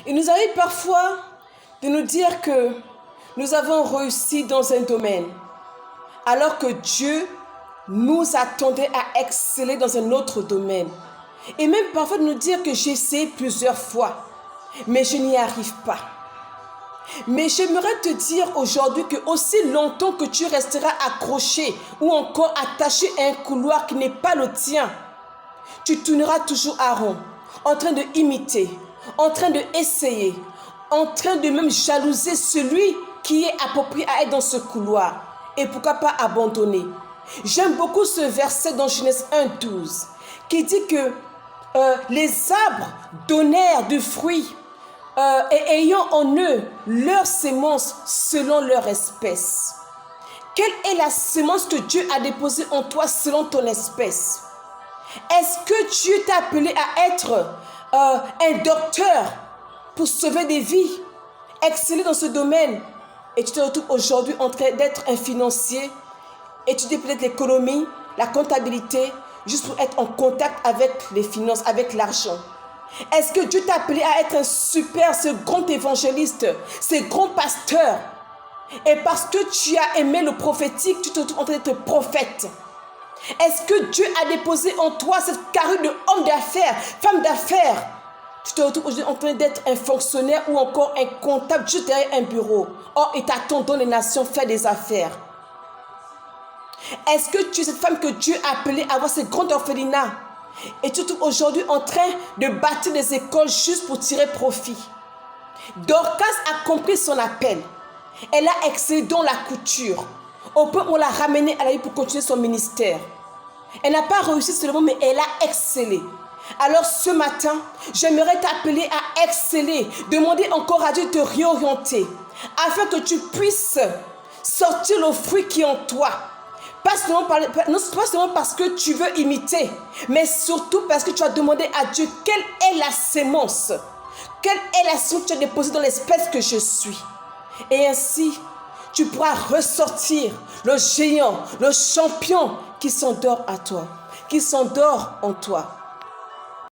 Il nous arrive parfois de nous dire que nous avons réussi dans un domaine, alors que Dieu nous attendait à exceller dans un autre domaine. Et même parfois de nous dire que j'ai essayé plusieurs fois, mais je n'y arrive pas. Mais j'aimerais te dire aujourd'hui que aussi longtemps que tu resteras accroché ou encore attaché à un couloir qui n'est pas le tien, tu tourneras toujours à rond, en train de imiter, en train de essayer, en train de même jalouser celui qui est approprié à être dans ce couloir. Et pourquoi pas abandonner? J'aime beaucoup ce verset dans Genèse 1:12 qui dit que les arbres donnèrent du fruit et ayant en eux leur sémence selon leur espèce. Quelle est la sémence que Dieu a déposée en toi selon ton espèce? Est-ce que Dieu t'a appelé à être un docteur pour sauver des vies, exceller dans ce domaine, et tu te retrouves aujourd'hui en train d'être un financier, étudier peut-être l'économie, la comptabilité, juste pour être en contact avec les finances, avec l'argent? Est-ce que Dieu t'a appelé à être un super, ce grand évangéliste, ce grand pasteur? Et parce que tu as aimé le prophétique, tu te retrouves en train d'être prophète. Est-ce que Dieu a déposé en toi cette carrure de homme d'affaires, femme d'affaires? Tu te retrouves aujourd'hui en train d'être un fonctionnaire ou encore un comptable juste derrière un bureau. Or, il t'attend dans les nations faire des affaires. Est-ce que tu es cette femme que Dieu a appelée à avoir ce grand orphelinat? Et tu te trouves aujourd'hui en train de bâtir des écoles juste pour tirer profit. Dorcas a compris son appel. Elle a excellé dans la couture. Au point où on l'a ramenée à la vie pour continuer son ministère. Elle n'a pas réussi seulement, mais elle a excellé. Alors ce matin, j'aimerais t'appeler à exceller. Demander encore à Dieu de te réorienter. Afin que tu puisses sortir le fruit qui est en toi. Pas seulement parce que tu veux imiter, mais surtout parce que tu as demandé à Dieu quelle est la sémence. Quelle est la sémence que tu as déposée dans l'espèce que je suis. Et ainsi, tu pourras ressortir le géant, le champion qui s'endort à toi, qui s'endort en toi.